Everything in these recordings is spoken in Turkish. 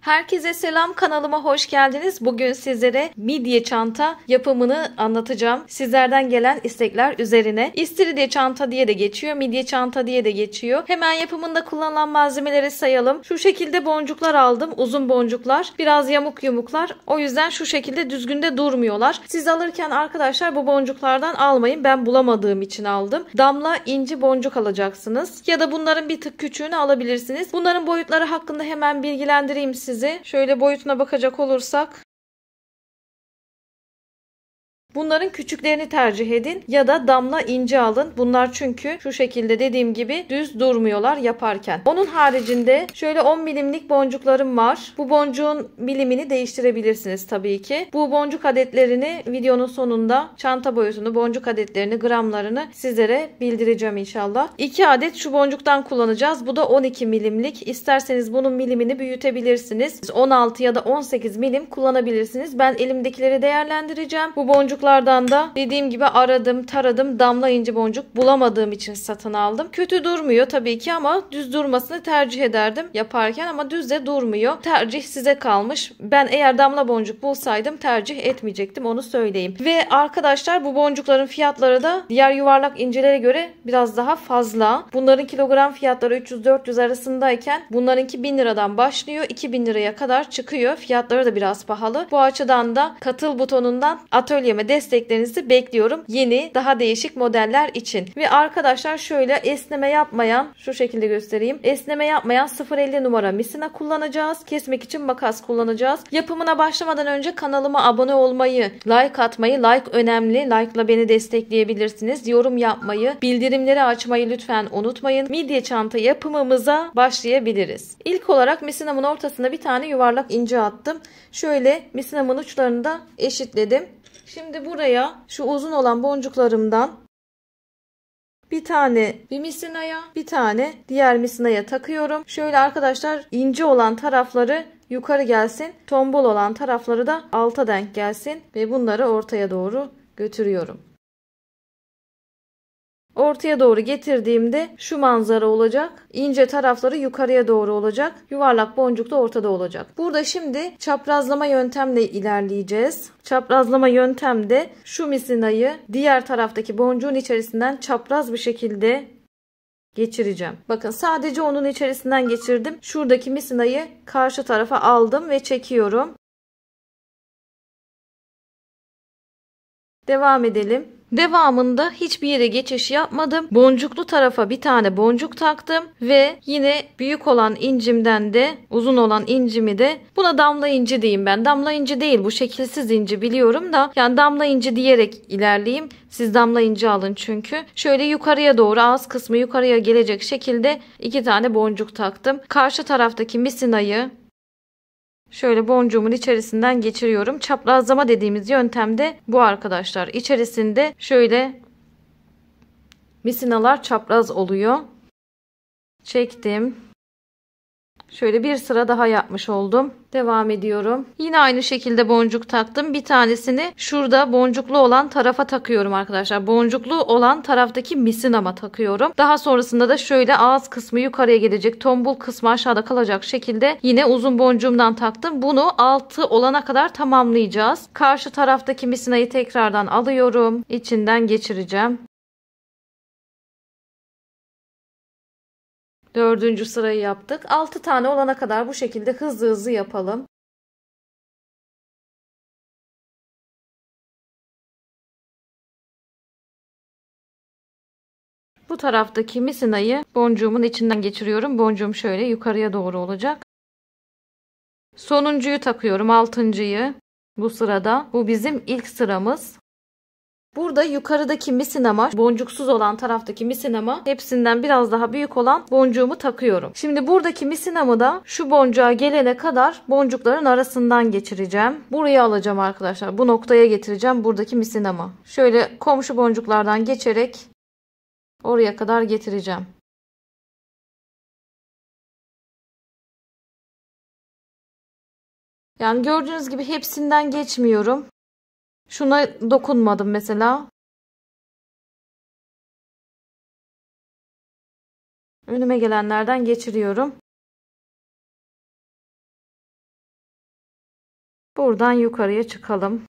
Herkese selam, kanalıma hoş geldiniz. Bugün sizlere midye çanta yapımını anlatacağım. Sizlerden gelen istekler üzerine. İstiridye çanta diye de geçiyor, midye çanta diye de geçiyor. Hemen yapımında kullanılan malzemeleri sayalım. Şu şekilde boncuklar aldım. Uzun boncuklar. Biraz yamuk yumuklar. O yüzden şu şekilde düzgünde durmuyorlar. Siz alırken arkadaşlar bu boncuklardan almayın. Ben bulamadığım için aldım. Damla inci boncuk alacaksınız. Ya da bunların bir tık küçüğünü alabilirsiniz. Bunların boyutları hakkında hemen bilgilendireyim sizi. Şöyle boyutuna bakacak olursak bunların küçüklerini tercih edin ya da damla ince alın. Bunlar çünkü şu şekilde dediğim gibi düz durmuyorlar yaparken. Onun haricinde şöyle 10 milimlik boncuklarım var. Bu boncuğun milimini değiştirebilirsiniz tabii ki. Bu boncuk adetlerini videonun sonunda çanta boyutunu, boncuk adetlerini, gramlarını sizlere bildireceğim inşallah. 2 adet şu boncuktan kullanacağız. Bu da 12 milimlik. İsterseniz bunun milimini büyütebilirsiniz. 16 ya da 18 milim kullanabilirsiniz. Ben elimdekileri değerlendireceğim. Bu boncuklardan da dediğim gibi aradım, taradım. Damla inci boncuk bulamadığım için satın aldım. Kötü durmuyor tabii ki ama düz durmasını tercih ederdim yaparken ama düz de durmuyor. Tercih size kalmış. Ben eğer damla boncuk bulsaydım tercih etmeyecektim, onu söyleyeyim. Ve arkadaşlar bu boncukların fiyatları da diğer yuvarlak incilere göre biraz daha fazla. Bunların kilogram fiyatları 300-400 arasındayken bunlarınki 1000 liradan başlıyor. 2000 liraya kadar çıkıyor. Fiyatları da biraz pahalı. Bu açıdan da katıl butonundan atölyeme desteklerinizi bekliyorum. Yeni, daha değişik modeller için. Ve arkadaşlar şöyle esneme yapmayan, şu şekilde göstereyim. Esneme yapmayan 0.50 numara misina kullanacağız. Kesmek için makas kullanacağız. Yapımına başlamadan önce kanalıma abone olmayı, like atmayı, like önemli. Like'la beni destekleyebilirsiniz. Yorum yapmayı, bildirimleri açmayı lütfen unutmayın. Midye çanta yapımımıza başlayabiliriz. İlk olarak misinamın ortasına bir tane yuvarlak ince attım. Şöyle misinamın uçlarını da eşitledim. Şimdi buraya şu uzun olan boncuklarımdan bir tane bir misinaya, bir tane diğer misinaya takıyorum. Şöyle arkadaşlar ince olan tarafları yukarı gelsin, tombul olan tarafları da alta denk gelsin ve bunları ortaya doğru götürüyorum. Ortaya doğru getirdiğimde şu manzara olacak. İnce tarafları yukarıya doğru olacak. Yuvarlak boncuk da ortada olacak. Burada şimdi çaprazlama yöntemle ilerleyeceğiz. Çaprazlama yöntemde şu misinayı diğer taraftaki boncuğun içerisinden çapraz bir şekilde geçireceğim. Bakın sadece onun içerisinden geçirdim. Şuradaki misinayı karşı tarafa aldım ve çekiyorum. Devam edelim. Devamında hiçbir yere geçiş yapmadım. Boncuklu tarafa bir tane boncuk taktım ve yine büyük olan incimden de uzun olan incimi de buna damla inci diyeyim ben. Damla inci değil, bu şekilsiz inci biliyorum da yani damla inci diyerek ilerleyeyim. Siz damla inci alın çünkü. Şöyle yukarıya doğru ağız kısmı yukarıya gelecek şekilde 2 tane boncuk taktım. Karşı taraftaki misinayı şöyle boncuğumun içerisinden geçiriyorum. Çaprazlama dediğimiz yöntemde bu arkadaşlar. İçerisinde şöyle misinalar çapraz oluyor. Çektim. Şöyle bir sıra daha yapmış oldum. Devam ediyorum. Yine aynı şekilde boncuk taktım. Bir tanesini şurada boncuklu olan tarafa takıyorum arkadaşlar. Boncuklu olan taraftaki misinama takıyorum. Daha sonrasında da şöyle ağız kısmı yukarıya gelecek. Tombul kısmı aşağıda kalacak şekilde yine uzun boncuğumdan taktım. Bunu 6 olana kadar tamamlayacağız. Karşı taraftaki misinayı tekrardan alıyorum. İçinden geçireceğim. 4. sırayı yaptık. 6 tane olana kadar bu şekilde hızlı hızlı yapalım. Bu taraftaki misinayı boncuğumun içinden geçiriyorum. Boncuğum şöyle yukarıya doğru olacak. Sonuncuyu takıyorum, 6.'yı. Bu sırada. Bu bizim ilk sıramız. Burada yukarıdaki misinama, boncuksuz olan taraftaki misinama, hepsinden biraz daha büyük olan boncuğumu takıyorum. Şimdi buradaki misinamı da şu boncuğa gelene kadar boncukların arasından geçireceğim. Buraya alacağım arkadaşlar. Bu noktaya getireceğim buradaki misinamı. Şöyle komşu boncuklardan geçerek oraya kadar getireceğim. Yani gördüğünüz gibi hepsinden geçmiyorum. Şuna dokunmadım mesela. Önüme gelenlerden geçiriyorum. Buradan yukarıya çıkalım.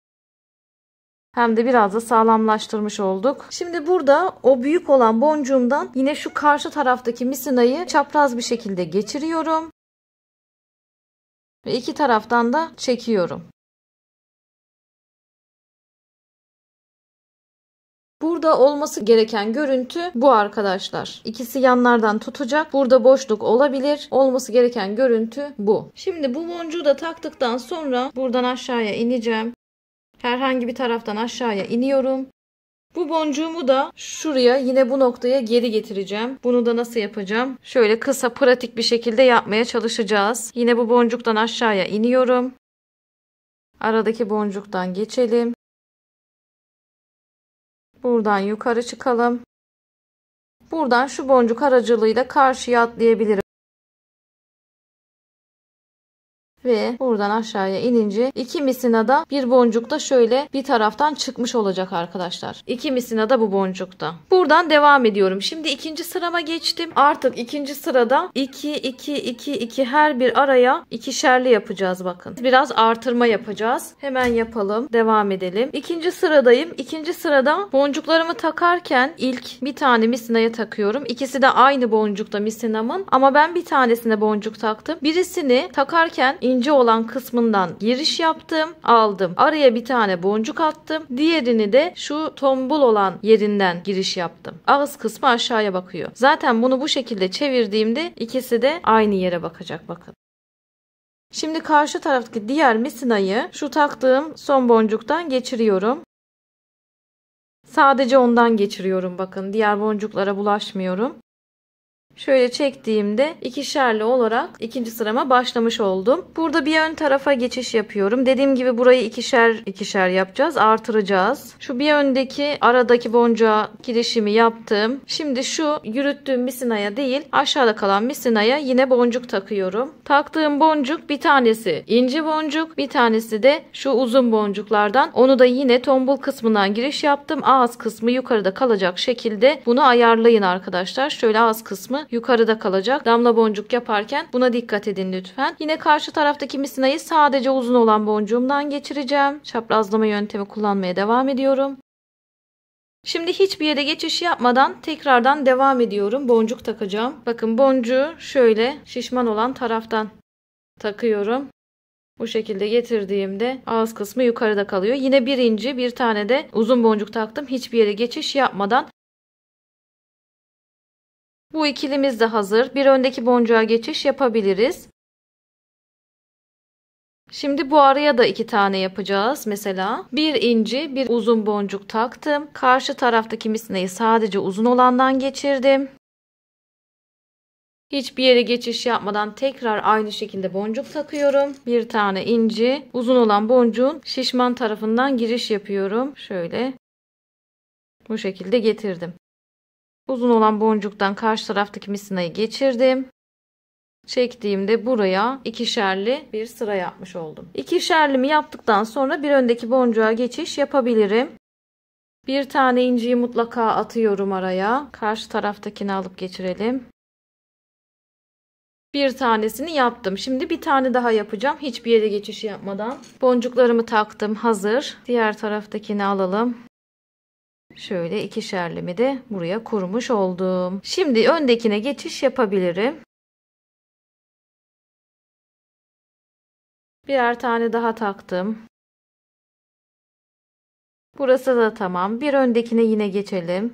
Hem de biraz da sağlamlaştırmış olduk. Şimdi burada o büyük olan boncuğumdan yine şu karşı taraftaki misinayı çapraz bir şekilde geçiriyorum. Ve iki taraftan da çekiyorum. Burada olması gereken görüntü bu arkadaşlar. İkisi yanlardan tutacak. Burada boşluk olabilir. Olması gereken görüntü bu. Şimdi bu boncuğu da taktıktan sonra buradan aşağıya ineceğim. Herhangi bir taraftan aşağıya iniyorum. Bu boncuğumu da şuraya, yine bu noktaya geri getireceğim. Bunu da nasıl yapacağım? Şöyle kısa, pratik bir şekilde yapmaya çalışacağız. Yine bu boncuktan aşağıya iniyorum. Aradaki boncuktan geçelim. Buradan yukarı çıkalım. Buradan şu boncuk aracılığıyla karşıya atlayabilirim. Ve buradan aşağıya inince iki misina da bir boncuk da şöyle bir taraftan çıkmış olacak arkadaşlar. İki misina da bu boncukta. Buradan devam ediyorum. Şimdi ikinci sırama geçtim. Artık ikinci sırada 2, 2, 2, 2 her bir araya ikişerli yapacağız bakın. Biraz artırma yapacağız. Hemen yapalım. Devam edelim. İkinci sıradayım. İkinci sırada boncuklarımı takarken ilk bir tane misinaya takıyorum. İkisi de aynı boncukta misinamın. Ama ben bir tanesine boncuk taktım. Birisini takarken ince olan kısmından giriş yaptım, aldım. Araya bir tane boncuk attım. Diğerini de şu tombul olan yerinden giriş yaptım. Ağız kısmı aşağıya bakıyor. Zaten bunu bu şekilde çevirdiğimde ikisi de aynı yere bakacak bakın. Şimdi karşı taraftaki diğer misinayı şu taktığım son boncuktan geçiriyorum. Sadece ondan geçiriyorum bakın. Diğer boncuklara bulaşmıyorum. Şöyle çektiğimde ikişerli olarak ikinci sırama başlamış oldum. Burada bir ön tarafa geçiş yapıyorum. Dediğim gibi burayı ikişer yapacağız. Artıracağız. Şu bir öndeki aradaki boncuğa girişimi yaptım. Şimdi şu yürüttüğüm misinaya değil aşağıda kalan misinaya yine boncuk takıyorum. Taktığım boncuk bir tanesi ince boncuk, bir tanesi de şu uzun boncuklardan. Onu da yine tombul kısmından giriş yaptım. Ağız kısmı yukarıda kalacak şekilde bunu ayarlayın arkadaşlar. Şöyle ağız kısmı yukarıda kalacak. Damla boncuk yaparken buna dikkat edin lütfen. Yine karşı taraftaki misinayı sadece uzun olan boncuğumdan geçireceğim. Çaprazlama yöntemi kullanmaya devam ediyorum. Şimdi hiçbir yere geçiş yapmadan tekrardan devam ediyorum. Boncuk takacağım. Bakın boncuğu şöyle şişman olan taraftan takıyorum. Bu şekilde getirdiğimde ağız kısmı yukarıda kalıyor. Yine bir inci, bir tane de uzun boncuk taktım. Hiçbir yere geçiş yapmadan. Bu ikilimiz de hazır. Bir öndeki boncuğa geçiş yapabiliriz. Şimdi bu araya da iki tane yapacağız. Mesela bir inci, bir uzun boncuk taktım. Karşı taraftaki misinayı sadece uzun olandan geçirdim. Hiçbir yere geçiş yapmadan tekrar aynı şekilde boncuk takıyorum. Bir tane inci, uzun olan boncuğun şişman tarafından giriş yapıyorum. Şöyle bu şekilde getirdim. Uzun olan boncuktan karşı taraftaki misinayı geçirdim. Çektiğimde buraya ikişerli bir sıra yapmış oldum. İkişerlimi yaptıktan sonra bir öndeki boncuğa geçiş yapabilirim. Bir tane inciyi mutlaka atıyorum araya. Karşı taraftakini alıp geçirelim. Bir tanesini yaptım. Şimdi bir tane daha yapacağım. Hiçbir yere geçiş yapmadan. Boncuklarımı taktım. Hazır. Diğer taraftakini alalım. Şöyle ikişerlimi de buraya kurmuş oldum. Şimdi öndekine geçiş yapabilirim. Birer tane daha taktım. Burası da tamam. Bir öndekine yine geçelim.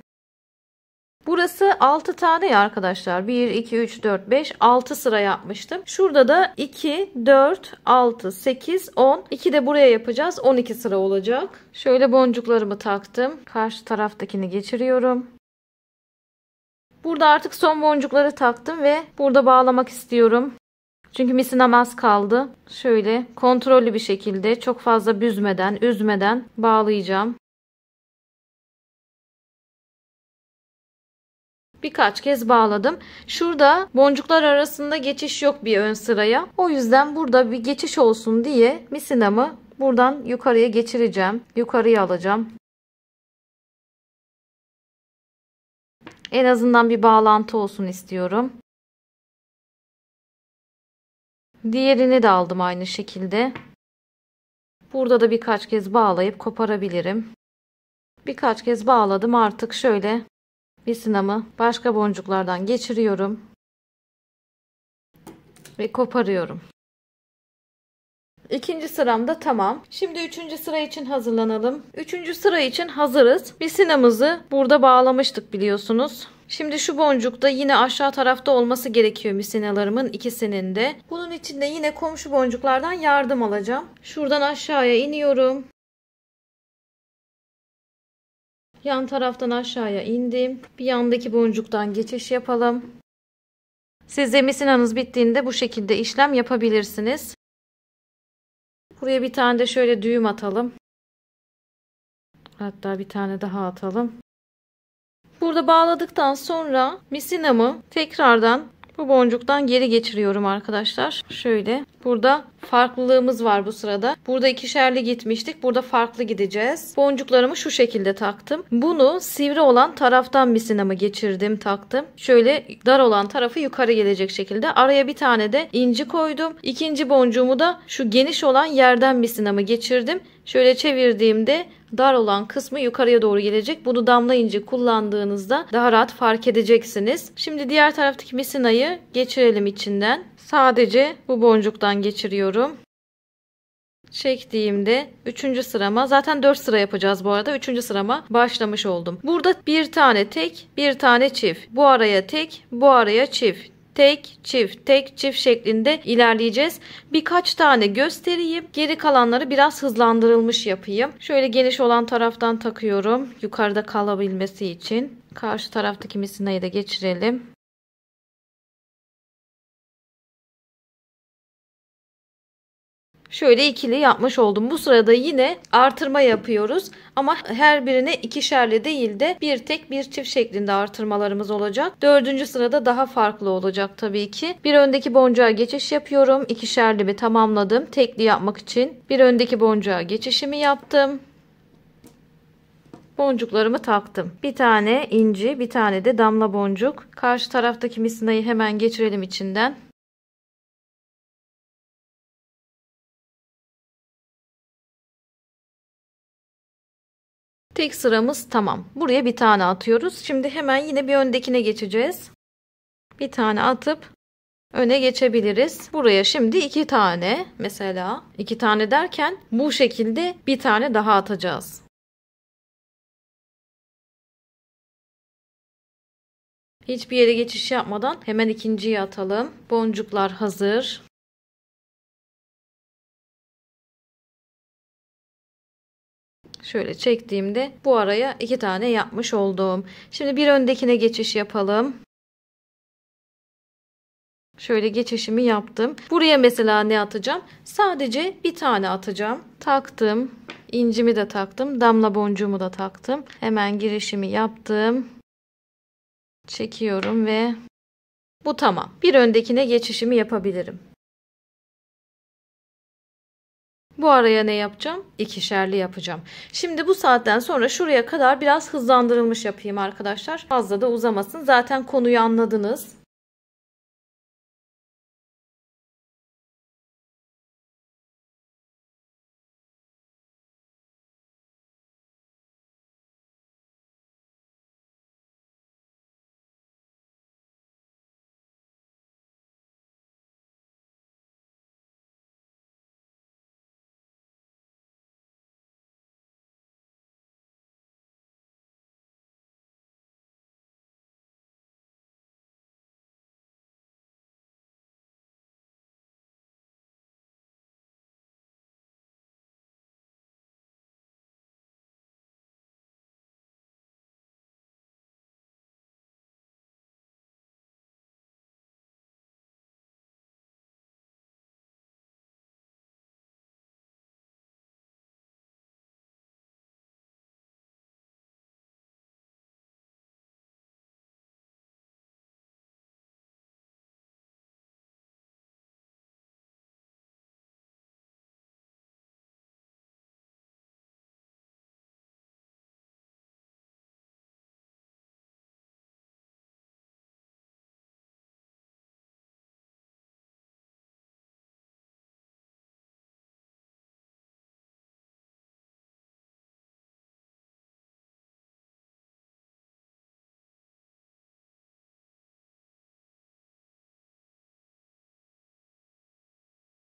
Burası 6 tane ya arkadaşlar. 1, 2, 3, 4, 5, 6 sıra yapmıştım. Şurada da 2, 4, 6, 8, 10. 2 de buraya yapacağız. 12 sıra olacak. Şöyle boncuklarımı taktım. Karşı taraftakini geçiriyorum. Burada artık son boncukları taktım ve burada bağlamak istiyorum. Çünkü misinam az kaldı. Şöyle kontrollü bir şekilde çok fazla büzmeden, üzmeden bağlayacağım. Birkaç kez bağladım. Şurada boncuklar arasında geçiş yok bir ön sıraya. O yüzden burada bir geçiş olsun diye misinamı buradan yukarıya geçireceğim. Yukarıya alacağım. En azından bir bağlantı olsun istiyorum. Diğerini de aldım aynı şekilde. Burada da birkaç kez bağlayıp koparabilirim. Birkaç kez bağladım. Artık şöyle misinamı başka boncuklardan geçiriyorum ve koparıyorum. İkinci sıramda tamam. Şimdi üçüncü sıra için hazırlanalım. Üçüncü sıra için hazırız. Misinamızı burada bağlamıştık biliyorsunuz. Şimdi şu boncukta yine aşağı tarafta olması gerekiyor misinalarımın ikisinin de. Bunun için de yine komşu boncuklardan yardım alacağım. Şuradan aşağıya iniyorum. Yan taraftan aşağıya indim. Bir yandaki boncuktan geçiş yapalım. Siz de misinanız bittiğinde bu şekilde işlem yapabilirsiniz. Buraya bir tane de şöyle düğüm atalım. Hatta bir tane daha atalım. Burada bağladıktan sonra misinamı tekrardan bu boncuktan geri geçiriyorum arkadaşlar. Şöyle. Burada farklılığımız var bu sırada. Burada ikişerli gitmiştik. Burada farklı gideceğiz. Boncuklarımı şu şekilde taktım. Bunu sivri olan taraftan misinamı geçirdim, taktım. Şöyle dar olan tarafı yukarı gelecek şekilde. Araya bir tane de inci koydum. İkinci boncuğumu da şu geniş olan yerden misinamı geçirdim. Şöyle çevirdiğimde dar olan kısmı yukarıya doğru gelecek. Bunu damla inci kullandığınızda daha rahat fark edeceksiniz. Şimdi diğer taraftaki misinayı geçirelim içinden. Sadece bu boncuktan geçiriyorum. Çektiğimde 3. sırama, zaten 4 sıra yapacağız bu arada. 3. sırama başlamış oldum. Burada bir tane tek, bir tane çift. Bu araya tek, bu araya çift. Tek, çift, tek, çift şeklinde ilerleyeceğiz. Birkaç tane göstereyim. Geri kalanları biraz hızlandırılmış yapayım. Şöyle geniş olan taraftan takıyorum. Yukarıda kalabilmesi için. Karşı taraftaki misinayı da geçirelim. Şöyle ikili yapmış oldum. Bu sırada yine artırma yapıyoruz. Ama her birine ikişerli değil de bir tek bir çift şeklinde artırmalarımız olacak. 4. sırada daha farklı olacak tabii ki. Bir öndeki boncuğa geçiş yapıyorum. İkişerlimi tamamladım. Tekli yapmak için bir öndeki boncuğa geçişimi yaptım. Boncuklarımı taktım. Bir tane inci, bir tane de damla boncuk. Karşı taraftaki misinayı hemen geçirelim içinden. Tek sıramız tamam. Buraya bir tane atıyoruz. Şimdi hemen yine bir öndekine geçeceğiz. Bir tane atıp öne geçebiliriz. Buraya şimdi 2 tane, mesela 2 tane derken bu şekilde bir tane daha atacağız. Hiçbir yere geçiş yapmadan hemen ikinciyi atalım. Boncuklar hazır. Şöyle çektiğimde bu araya 2 tane yapmış oldum. Şimdi bir öndekine geçiş yapalım. Şöyle geçişimi yaptım. Buraya mesela ne atacağım? Sadece bir tane atacağım. Taktım. İncimi de taktım. Damla boncuğumu da taktım. Hemen girişimi yaptım. Çekiyorum ve bu tamam. Bir öndekine geçişimi yapabilirim. Bu araya ne yapacağım? İkişerli yapacağım. Şimdi bu saatten sonra şuraya kadar biraz hızlandırılmış yapayım arkadaşlar. Fazla da uzamasın. Zaten konuyu anladınız.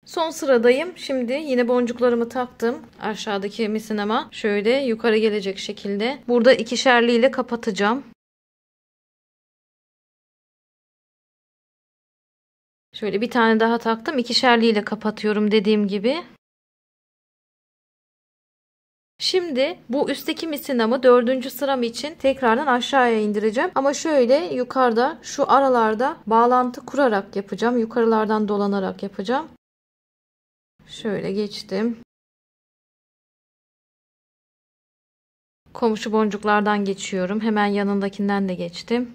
Son sıradayım. Şimdi yine boncuklarımı taktım. Aşağıdaki misinama şöyle yukarı gelecek şekilde. Burada ikişerli ile kapatacağım. Şöyle bir tane daha taktım. İkişerli ile kapatıyorum dediğim gibi. Şimdi bu üstteki misinamı 4. sıram için tekrardan aşağıya indireceğim. Ama şöyle yukarıda şu aralarda bağlantı kurarak yapacağım. Yukarılardan dolanarak yapacağım. Şöyle geçtim. Komşu boncuklardan geçiyorum. Hemen yanındakinden de geçtim.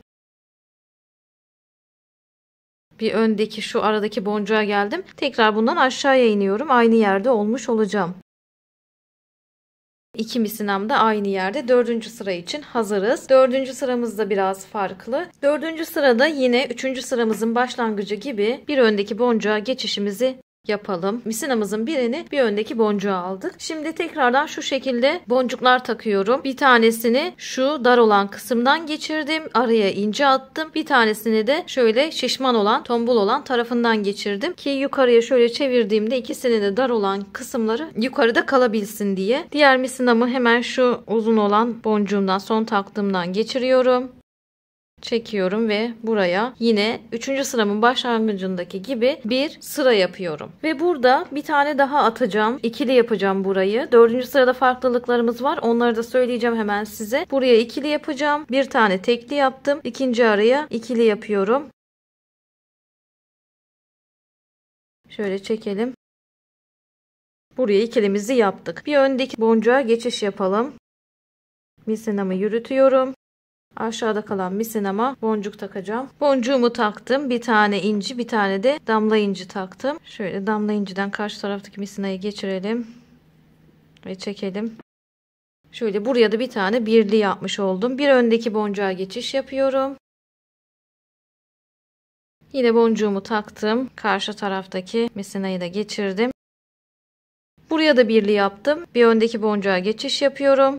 Bir öndeki şu aradaki boncuğa geldim. Tekrar bundan aşağıya iniyorum. Aynı yerde olmuş olacağım. İki misinam da aynı yerde. 4. sıra için hazırız. 4. sıramız da biraz farklı. 4. sırada yine 3. sıramızın başlangıcı gibi bir öndeki boncuğa geçişimizi yapalım. Misinamızın birini bir öndeki boncuğa aldık. Şimdi tekrardan şu şekilde boncuklar takıyorum. Bir tanesini şu dar olan kısımdan geçirdim. Araya ince attım. Bir tanesini de şöyle şişman olan, tombul olan tarafından geçirdim. Ki yukarıya şöyle çevirdiğimde ikisinin de dar olan kısımları yukarıda kalabilsin diye. Diğer misinamı hemen şu uzun olan boncuğumdan, son taktığımdan geçiriyorum. Çekiyorum ve buraya yine 3. sıramın başlangıcındaki gibi bir sıra yapıyorum. Ve burada bir tane daha atacağım. İkili yapacağım burayı. 4. sırada farklılıklarımız var. Onları da söyleyeceğim hemen size. Buraya ikili yapacağım. Bir tane tekli yaptım. İkinci araya ikili yapıyorum. Şöyle çekelim. Buraya ikilimizi yaptık. Bir öndeki boncuğa geçiş yapalım. Misinamı yürütüyorum. Aşağıda kalan misinama boncuk takacağım. Boncuğumu taktım. Bir tane inci, bir tane de damla inci taktım. Şöyle damla inciden karşı taraftaki misinayı geçirelim. Ve çekelim. Şöyle buraya da bir tane birli yapmış oldum. Bir öndeki boncuğa geçiş yapıyorum. Yine boncuğumu taktım. Karşı taraftaki misinayı da geçirdim. Buraya da birli yaptım. Bir öndeki boncuğa geçiş yapıyorum.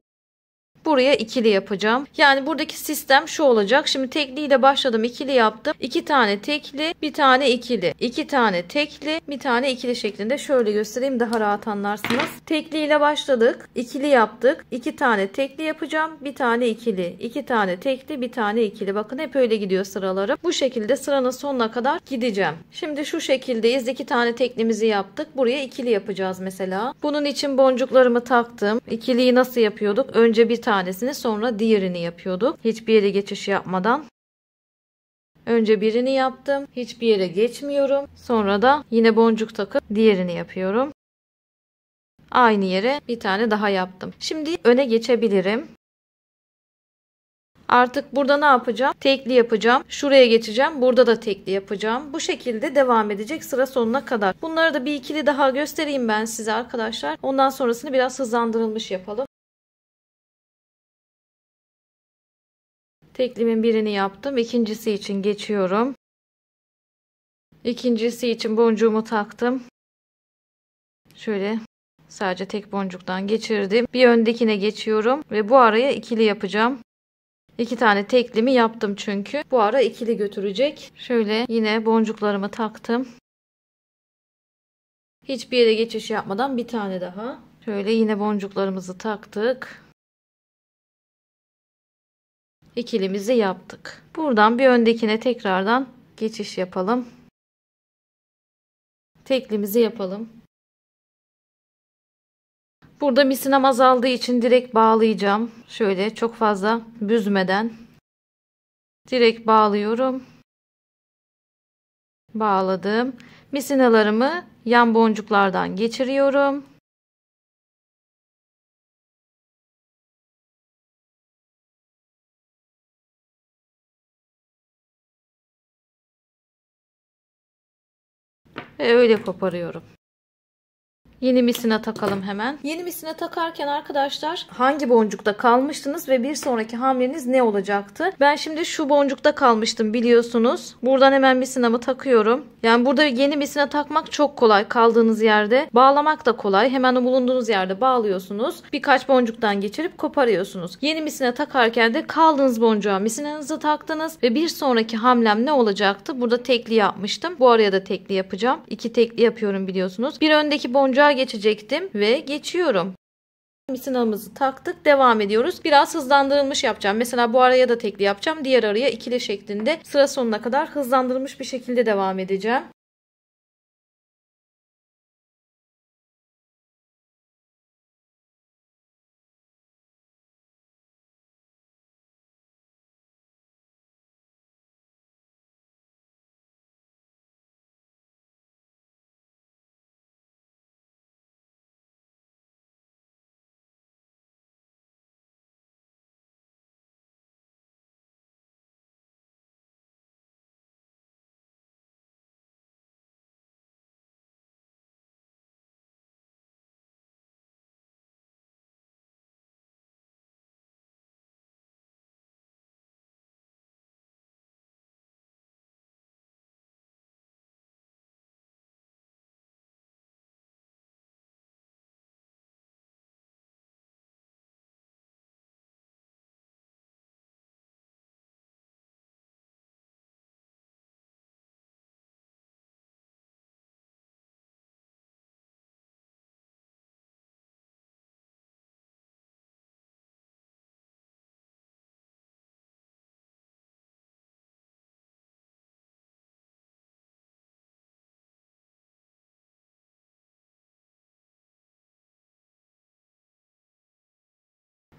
Buraya ikili yapacağım. Yani buradaki sistem şu olacak. Şimdi tekli ile başladım. İkili yaptım. 2 tane tekli, bir tane ikili. 2 tane tekli, bir tane ikili şeklinde. Şöyle göstereyim daha rahat anlarsınız. Tekli ile başladık. İkili yaptık. 2 tane tekli yapacağım. Bir tane ikili. 2 tane tekli, bir tane ikili. Bakın hep öyle gidiyor sıralarım. Bu şekilde sıranın sonuna kadar gideceğim. Şimdi şu şekildeyiz. 2 tane teklimizi yaptık. Buraya ikili yapacağız mesela. Bunun için boncuklarımı taktım. İkiliyi nasıl yapıyorduk? Önce bir tanesini, sonra diğerini yapıyorduk. Hiçbir yere geçiş yapmadan. Önce birini yaptım. Hiçbir yere geçmiyorum. Sonra da yine boncuk takıp diğerini yapıyorum. Aynı yere bir tane daha yaptım. Şimdi öne geçebilirim. Artık burada ne yapacağım? Tekli yapacağım. Şuraya geçeceğim. Burada da tekli yapacağım. Bu şekilde devam edecek sıra sonuna kadar. Bunları da bir ikili daha göstereyim ben size arkadaşlar. Ondan sonrasını biraz hızlandırılmış yapalım. Teklimin birini yaptım. İkincisi için geçiyorum. İkincisi için boncuğumu taktım. Şöyle sadece tek boncuktan geçirdim. Bir öndekine geçiyorum ve bu araya ikili yapacağım. 2 tane teklimi yaptım çünkü. Bu ara ikili götürecek. Şöyle yine boncuklarımı taktım. Hiçbir yere geçiş yapmadan bir tane daha. Şöyle yine boncuklarımızı taktık. İkilimizi yaptık. Buradan bir öndekine tekrardan geçiş yapalım. Teklimizi yapalım. Burada misinam azaldığı için direkt bağlayacağım. Şöyle çok fazla büzmeden direkt bağlıyorum. Bağladım. Misinalarımı yan boncuklardan geçiriyorum. Ve öyle koparıyorum. Yeni misina takalım hemen. Yeni misina takarken arkadaşlar hangi boncukta kalmıştınız ve bir sonraki hamleniz ne olacaktı? Ben şimdi şu boncukta kalmıştım biliyorsunuz. Buradan hemen misinamı takıyorum. Yani burada yeni misina takmak çok kolay kaldığınız yerde. Bağlamak da kolay. Hemen o bulunduğunuz yerde bağlıyorsunuz. Birkaç boncuktan geçirip koparıyorsunuz. Yeni misina takarken de kaldığınız boncuğa misinanızı taktınız ve bir sonraki hamlem ne olacaktı? Burada tekli yapmıştım. Bu araya da tekli yapacağım. 2 tekli yapıyorum biliyorsunuz. Bir öndeki boncuğa geçecektim ve geçiyorum. Misinamızı taktık. Devam ediyoruz. Biraz hızlandırılmış yapacağım. Mesela bu araya da tekli yapacağım. Diğer araya ikili şeklinde sıra sonuna kadar hızlandırılmış bir şekilde devam edeceğim.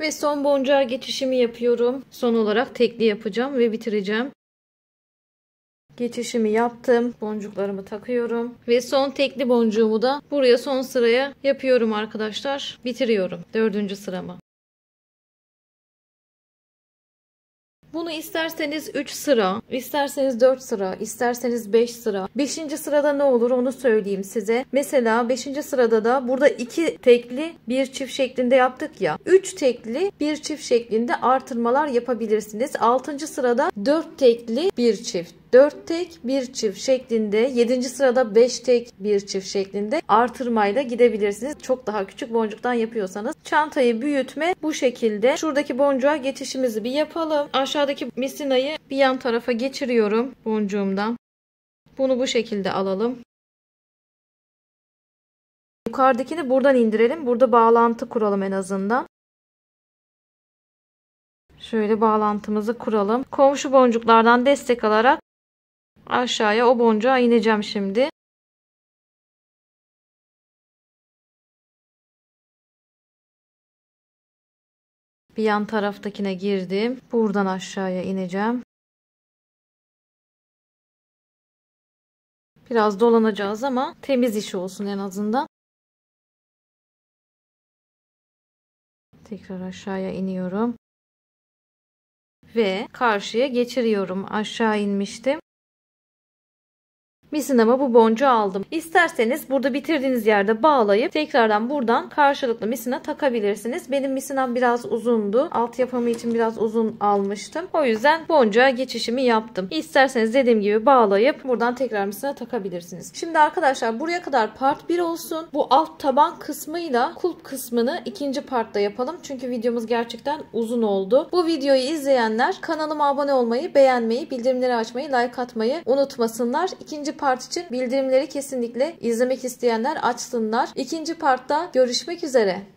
Ve son boncuğa geçişimi yapıyorum. Son olarak tekli yapacağım ve bitireceğim. Geçişimi yaptım. Boncuklarımı takıyorum. Ve son tekli boncuğumu da buraya son sıraya yapıyorum arkadaşlar. Bitiriyorum 4. sıramı. Bunu isterseniz 3 sıra, isterseniz 4 sıra, isterseniz 5 sıra. 5. sırada ne olur onu söyleyeyim size. Mesela 5. sırada da burada 2 tekli bir çift şeklinde yaptık ya. 3 tekli bir çift şeklinde artırmalar yapabilirsiniz. 6. sırada 4 tekli bir çift. 4 tek bir çift şeklinde, 7. sırada 5 tek bir çift şeklinde artırmayla gidebilirsiniz. Çok daha küçük boncuktan yapıyorsanız. Çantayı büyütme bu şekilde. Şuradaki boncuğa geçişimizi bir yapalım. Aşağıdaki misinayı bir yan tarafa geçiriyorum boncuğumdan. Bunu bu şekilde alalım. Yukarıdakini buradan indirelim. Burada bağlantı kuralım en azından. Şöyle bağlantımızı kuralım. Komşu boncuklardan destek alarak aşağıya o boncuğa ineceğim şimdi. Bir yan taraftakine girdim. Buradan aşağıya ineceğim. Biraz dolanacağız ama temiz iş olsun en azından. Tekrar aşağıya iniyorum. Ve karşıya geçiriyorum. Aşağı inmiştim. Misinama bu boncuğu aldım. İsterseniz burada bitirdiğiniz yerde bağlayıp tekrardan buradan karşılıklı misina takabilirsiniz. Benim misinam biraz uzundu. Alt yapımı için biraz uzun almıştım. O yüzden boncuğa geçişimi yaptım. İsterseniz dediğim gibi bağlayıp buradan tekrar misina takabilirsiniz. Şimdi arkadaşlar buraya kadar part 1 olsun. Bu alt taban kısmıyla kulp kısmını ikinci partta yapalım. Çünkü videomuz gerçekten uzun oldu. Bu videoyu izleyenler kanalıma abone olmayı, beğenmeyi, bildirimleri açmayı, like atmayı unutmasınlar. İkinci part için bildirimleri kesinlikle izlemek isteyenler açsınlar. İkinci partta görüşmek üzere.